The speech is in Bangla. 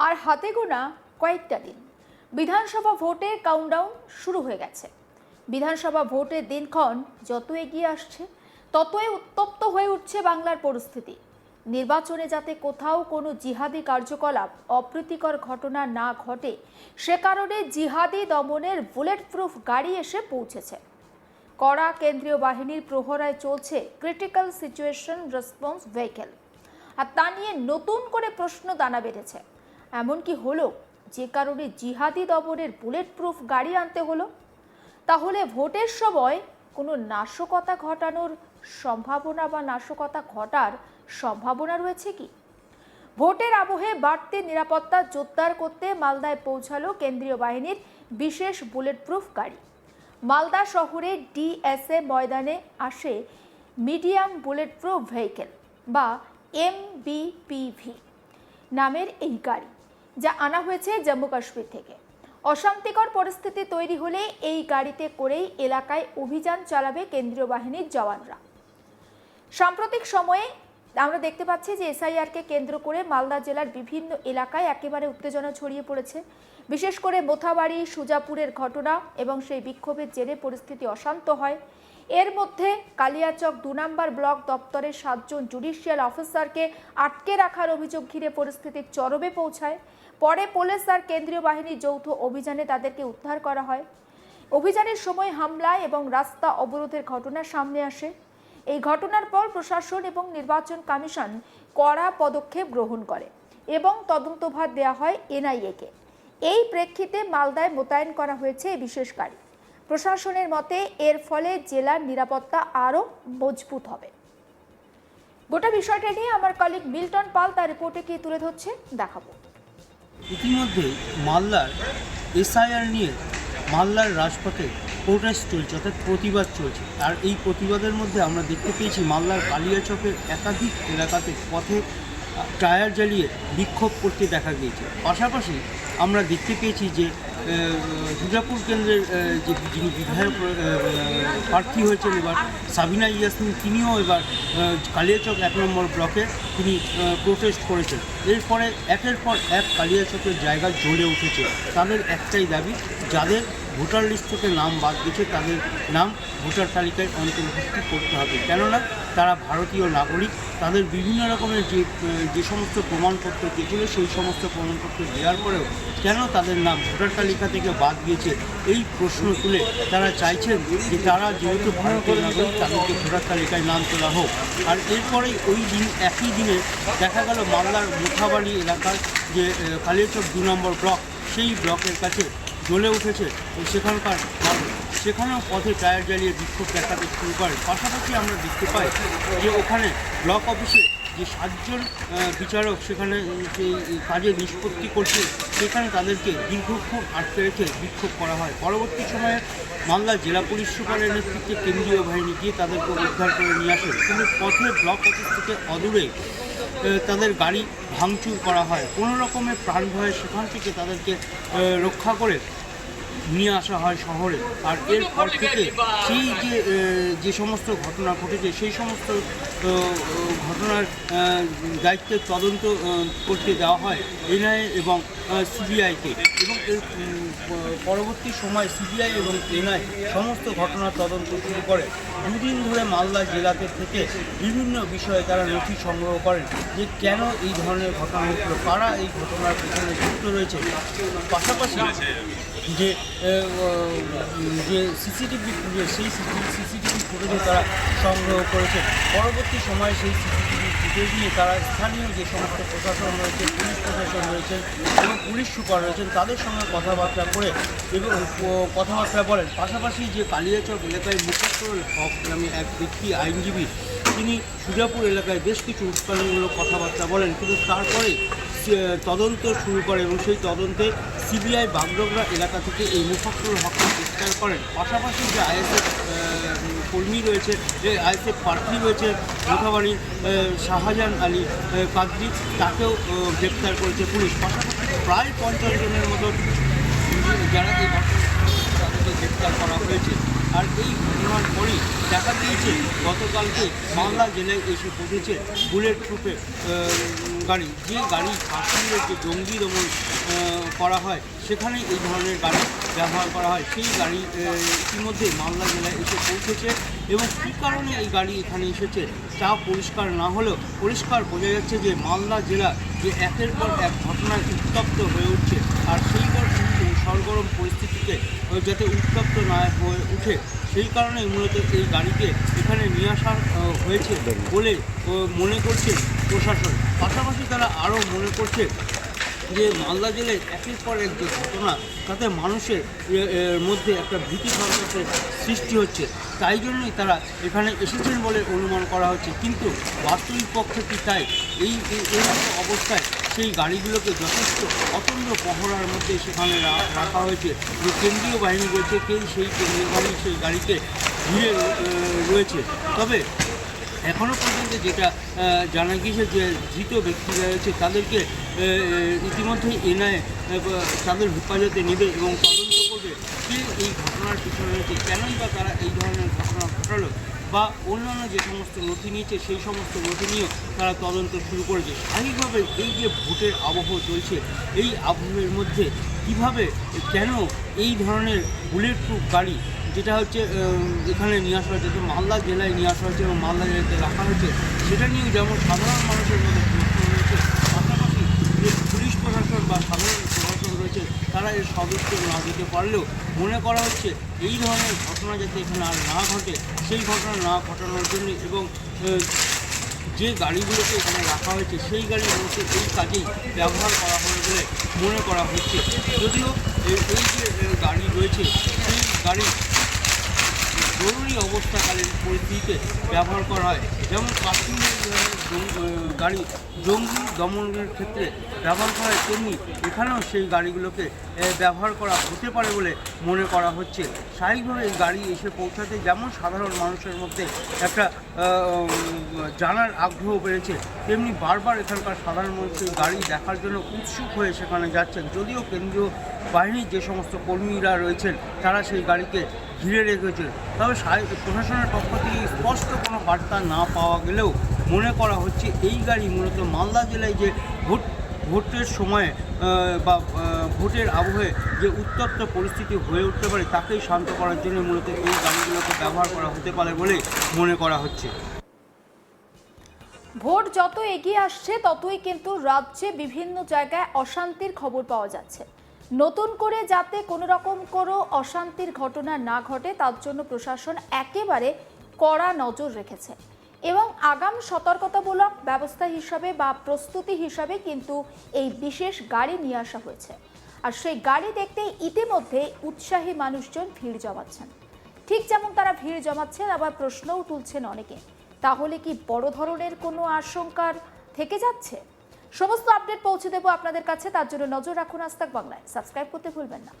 আর হাতে গোনা কয়েকটা দিন বিধানসভা ভোটের কাউন্টডাউন শুরু হয়ে গেছে। বিধানসভা ভোটের দিনক্ষণ যত এগিয়ে আসছে ততই উত্তপ্ত হয়ে উঠছে বাংলার পরিস্থিতি। নির্বাচনে যাতে কোথাও কোনো জিহাদি কার্যকলাপ অপ্রীতিকর ঘটনা না ঘটে সে কারণে জিহাদি দমনের বুলেট প্রুফ গাড়ি এসে পৌঁছেছে। কড়া কেন্দ্রীয় বাহিনীর প্রহরায় চলছে ক্রিটিক্যাল সিচুয়েশন রেসপন্স ভেহিকেল। আর তা নিয়ে নতুন করে প্রশ্ন দানা বেঁধেছে। এমন কি হলো যে কারণে জিহাদি দমনের বুলেট প্রুফ গাড়ি আনতে হলো? তাহলে ভোটের সময় কোনো নাশকতা ঘটানোর সম্ভাবনা বা নাশকতা ঘটার সম্ভাবনা রয়েছে কি? ভোটের আবহে বাড়তি নিরাপত্তা জোরদার করতে মালদায় পৌঁছালো কেন্দ্রীয় বাহিনীর বিশেষ বুলেট প্রুফ গাড়ি। মালদা শহরে ডিএসএ ময়দানে আসে মিডিয়াম বুলেট প্রুফ ভেহিকেল বা MBPV নামের এই গাড়ি, যা আনা হয়েছে জম্মু কাশ্মীর থেকে। অশান্তিকর পরিস্থিতি তৈরি হলে এই গাড়িতে করেই এলাকায় অভিযান চালাবে কেন্দ্রীয় বাহিনীর জওয়ানরা। সাম্প্রতিক সময়ে আমরা দেখতে পাচ্ছি যে এসআইআরকে কেন্দ্র করে মালদা জেলার বিভিন্ন এলাকায় একেবারে উত্তেজনা ছড়িয়ে পড়েছে। বিশেষ করে মোথাবাড়ি সুজাপুরের ঘটনা এবং সেই বিক্ষোভের জেরে পরিস্থিতি অশান্ত হয়। এর মধ্যে কালিয়াচক ২ নম্বর ব্লক দপ্তরের ৭ জন জুডিশিয়াল অফিসারকে আটকে রাখার অভিযোগ ঘিরে পরিস্থিতির চরমে পৌঁছায়। পরে পুলিশ আর কেন্দ্রীয় বাহিনীর যৌথ অভিযানে তাদেরকে উদ্ধার করা হয়। অভিযানের সময় হামলা এবং রাস্তা অবরোধের ঘটনা সামনে আসে। এই ঘটনার পর প্রশাসন এবং নির্বাচন কমিশন কড়া পদক্ষেপ গ্রহণ করে এবং তদন্তভার দেওয়া হয় NIA-কে। এই প্রেক্ষিতে মালদায় মোতায়েন করা হয়েছে এই বিশেষ গাড়ি। প্রশাসনের মতে এর ফলে জেলার নিরাপত্তা আরও মজবুত হবে। গোটা বিষয়টা নিয়ে আমার কলিগ মিল্টন পাল তার রিপোর্টে কি তুলে ধরছে দেখাবো। ইতিমধ্যে মালদার এসআইআর নিয়ে মালদার রাজপথে প্রোটেস্ট চলছে, অর্থাৎ প্রতিবাদ চলছে। আর এই প্রতিবাদের মধ্যে আমরা দেখতে পেয়েছি মালদার কালিয়াচকের একাধিক এলাকাতে পথে টায়ার জ্বালিয়ে বিক্ষোভ করতে দেখা গিয়েছে। পাশাপাশি আমরা দেখতে পেয়েছি যে দুর্গাপুর কেন্দ্রের যে যিনি বিধায়ক প্রার্থী হয়েছেন এবার সাবিনা ইয়াসমিন, তিনিও এবার কালিয়াচক ১ নম্বর ব্লকে তিনি প্রোটেস্ট করেছেন। এরপরে একের পর এক কালিয়াচকের জায়গা জ্বলে উঠেছে। তাদের একটাই দাবি, যাদের ভোটার লিস্ট থেকে নাম বাদ গেছে তাদের নাম ভোটার তালিকায় অন্তর্ভুক্তি করতে হবে। কেননা তারা ভারতীয় নাগরিক, তাদের বিভিন্ন রকমের যে সমস্ত প্রমাণপত্র দিয়েছিল সেই সমস্ত প্রমাণপত্র দেওয়ার পরেও কেন তাদের নাম ভোটার তালিকা থেকে বাদ গিয়েছে এই প্রশ্ন তুলে তারা চাইছেন যে তারা যেহেতু ভারতীয় নাগরিক তাদেরকে ভোটার তালিকায় নাম তোলা হোক। আর এরপরেই ওই দিন একই দিনে দেখা গেল মালদার মোথাবাড়ি এলাকার যে কালিয়াচক ২ নম্বর ব্লক, সেই ব্লকের কাছে জ্বলে উঠেছে সেখানেও পথে টায়ার জ্বালিয়ে বিক্ষোভ দেখাতে শুরু করে। পাশাপাশি আমরা দেখতে পাই যে ওখানে ব্লক অফিসে যে ৭ জন বিচারক সেখানে যে কাজে নিষ্পত্তি করছে সেখানে তাদেরকে দীর্ঘক্ষণ আটকে রেখে বিক্ষোভ করা হয়। পরবর্তী সময়ে মালদা জেলা পুলিশ সুপারের নেতৃত্বে কেন্দ্রীয় বাহিনী গিয়ে তাদেরকে উদ্ধার করে নিয়ে আসে। কিন্তু পথে ব্লক অফিস থেকে অদূরে তাদের গাড়ি ভাঙচুর করা হয়। কোনো রকমের প্রাণ ভয়ে সেখান থেকে তাদেরকে রক্ষা করে নিয়ে আসা হয় শহরে। আর এরপর থেকে সেই যে সমস্ত ঘটনা ঘটেছে সেই সমস্ত ঘটনার দায়িত্বের তদন্ত করতে দেওয়া হয় NIA এবং CBI-কে। এবং এর পরবর্তী সময় CBI এবং NIA সমস্ত ঘটনার তদন্ত শুরু করে। 2 দিন ধরে মালদা জেলাতে থেকে বিভিন্ন বিষয়ে তারা নথি সংগ্রহ করেন যে কেন এই ধরনের ঘটনা ঘটল, কারা এই ঘটনার পেছনে যুক্ত রয়েছে। পাশাপাশি যে সিসিটিভি ফুটেজ, সেই সিসিটিভি ফুটেজও তারা সংগ্রহ করেছে। পরবর্তী সময়ে সেই সিসিটিভি ফুটেজ নিয়ে তারা স্থানীয় যে সমস্ত প্রশাসন রয়েছে, পুলিশ প্রশাসন রয়েছেন এবং পুলিশ সুপার রয়েছেন তাদের সঙ্গে কথাবার্তা বলেন। পাশাপাশি যে কালিয়াচক এলাকায় মুফাক্কিরুল হক নামে এক ব্যক্তি আইনজীবী, তিনি সুজাপুর এলাকায় বেশ কিছু উস্কানিমূলক কথাবার্তা বলেন। কিন্তু তারপরে তদন্ত শুরু করে এবং সেই তদন্তে CBI বাগডোগরা এলাকা থেকে এই মুফাক্কিরুল হককে গ্রেফতার করেন। পাশাপাশি যে ISF কর্মী রয়েছে, যে ISF প্রার্থী রয়েছে মোথাবাড়ির শাহজাহান আলী কাদরি, তাকেও গ্রেফতার করেছে পুলিশ। পাশাপাশি প্রায় 50 জনের মতো যারা এই ঘটনা তাদেরকে গ্রেপ্তার করা হয়েছে। আর এই ঘটনার পরেই দেখা গিয়েছে গতকালকে মালদা জেলায় এসে পৌঁছেছে বুলেট প্রুফের গাড়ি, যে গাড়ি কাশ্মীরের যে জঙ্গি দমন করা হয় সেখানে এই ধরনের গাড়ি ব্যবহার করা হয়। সেই গাড়ি ইতিমধ্যে মালদা জেলায় এসে পৌঁছেছে এবং কী কারণে এই গাড়ি এখানে এসেছে তা পরিষ্কার না হলেও পরিষ্কার বোঝা যাচ্ছে যে মালদা জেলা যে একের পর এক ঘটনায় উত্তপ্ত হয়ে উঠছে, আর সেই সরগরম পরিস্থিতিতে যাতে উত্তপ্ত না হয়ে উঠে সেই কারণে মূলত এই গাড়িকে এখানে নিয়ে আসা হয়েছে বলে মনে করছে প্রশাসন। পাশাপাশি তারা আরও মনে করছে যে মালদা জেলায় একের পর এক যে ঘটনা তাতে মানুষের মধ্যে একটা ভীতি সন্ত্রাসের সৃষ্টি হচ্ছে, তাই জন্যই তারা এখানে এসেছেন বলে অনুমান করা হচ্ছে। কিন্তু বাস্তবিক পক্ষে কি তাই? এই অবস্থায় সেই গাড়িগুলোকে যথেষ্ট অতন্দ্র পহরার মধ্যে সেখানে রাখা হয়েছে। যে কেন্দ্রীয় বাহিনী রয়েছে সেই কেন্দ্রীয় বাহিনী সেই গাড়িকে ঘিরে রয়েছে। তবে এখনও পর্যন্ত যেটা জানা গিয়েছে যে ধৃত ব্যক্তিরা রয়েছে তাদেরকে ইতিমধ্যেই এনআইএ তাদের হেফাজতে নেবে এবং তদন্ত করবে কে এই ঘটনার পিছনে রয়েছে, কেনই বা তারা এই ধরনের ঘটনা ঘটালো, বা অন্যান্য যে সমস্ত নথি নিয়েছে সেই সমস্ত নথি নিয়েও তারা তদন্ত শুরু করেছে। স্বাভাবিকভাবে এই যে ভোটের আবহ চলছে, এই আবহের মধ্যে কীভাবে কেন এই ধরনের বুলেট প্রুফ গাড়ি যেটা হচ্ছে এখানে নিয়ে আসা হয়েছে, মালদা জেলায় নিয়ে আসা হয়েছে এবং মালদা জেলাতে রাখা হয়েছে, সেটা নিয়েও যেমন সাধারণ মানুষের মধ্যে প্রশ্ন রয়েছে, পাশাপাশি যে পুলিশ প্রশাসন বা সাধারণ প্রশাসন রয়েছে তারা এর সদুত্তর না দিতে পারলেও মনে করা হচ্ছে এই ধরনের ঘটনা যাতে এখানে আর না ঘটে সেই ঘটনা না ঘটানোর জন্য এবং যে গাড়িগুলোকে এখানে রাখা হয়েছে সেই গাড়ির মধ্যে এই কাজেই ব্যবহার করা হবে বলে মনে করা হচ্ছে। যদিও এই যে গাড়ি রয়েছে সেই গাড়ি জরুরি অবস্থাকালীন পরিস্থিতিতে ব্যবহার করা হয়, যেমন কাশ্মীরের গাড়ি জঙ্গি দমনের ক্ষেত্রে ব্যবহার করা হয়, তেমনি এখানেও সেই গাড়িগুলোকে ব্যবহার করা হতে পারে বলে মনে করা হচ্ছে। স্বাভাবিকভাবে এই গাড়ি এসে পৌঁছাতে যেমন সাধারণ মানুষের মধ্যে একটা জানার আগ্রহ বেড়েছে, তেমনি বারবার এখানকার সাধারণ মানুষ এই গাড়ি দেখার জন্য উৎসুক হয়ে সেখানে যাচ্ছেন। যদিও কেন্দ্রীয় বাহিনীর যে সমস্ত কর্মীরা রয়েছেন তারা সেই গাড়িকে ঘিরে রেখেছে, তবে প্রশাসনের পক্ষ থেকে স্পষ্ট কোনো বার্তা না পাওয়া গেলেও মনে করা হচ্ছে এই গাড়ি মূলত মালদা জেলায় যে ভোটের সময়ে বা ভোটের আবহে যে উত্তপ্ত পরিস্থিতি হয়ে উঠতে পারে তাকেই শান্ত করার জন্য মূলত এই গাড়িগুলোকে ব্যবহার করা হতে পারে বলে মনে করা হচ্ছে। ভোট যত এগিয়ে আসছে ততই কিন্তু রাজ্যে বিভিন্ন জায়গায় অশান্তির খবর পাওয়া যাচ্ছে। নতুন করে যাতে কোনো রকম কোনো অশান্তির ঘটনা না ঘটে তার জন্য প্রশাসন একেবারে কড়া নজর রেখেছে এবং আগাম সতর্কতামূলক ব্যবস্থা হিসাবে বা প্রস্তুতি হিসাবে কিন্তু এই বিশেষ গাড়ি নিয়ে আসা হয়েছে। আর সেই গাড়ি দেখতে ইতিমধ্যে উৎসাহী মানুষজন ভিড় জমাচ্ছেন। ঠিক যেমন তারা ভিড় জমাচ্ছেন আবার প্রশ্নও তুলছেন অনেকে, তাহলে কি বড় ধরনের কোনো আশঙ্কার থেকে যাচ্ছে? সমস্ত আপডেট পৌঁছে দেবো আপনাদের কাছে, তার জন্য নজর রাখুন আজ তাক বাংলায়। সাবস্ক্রাইব করতে ভুলবেন না।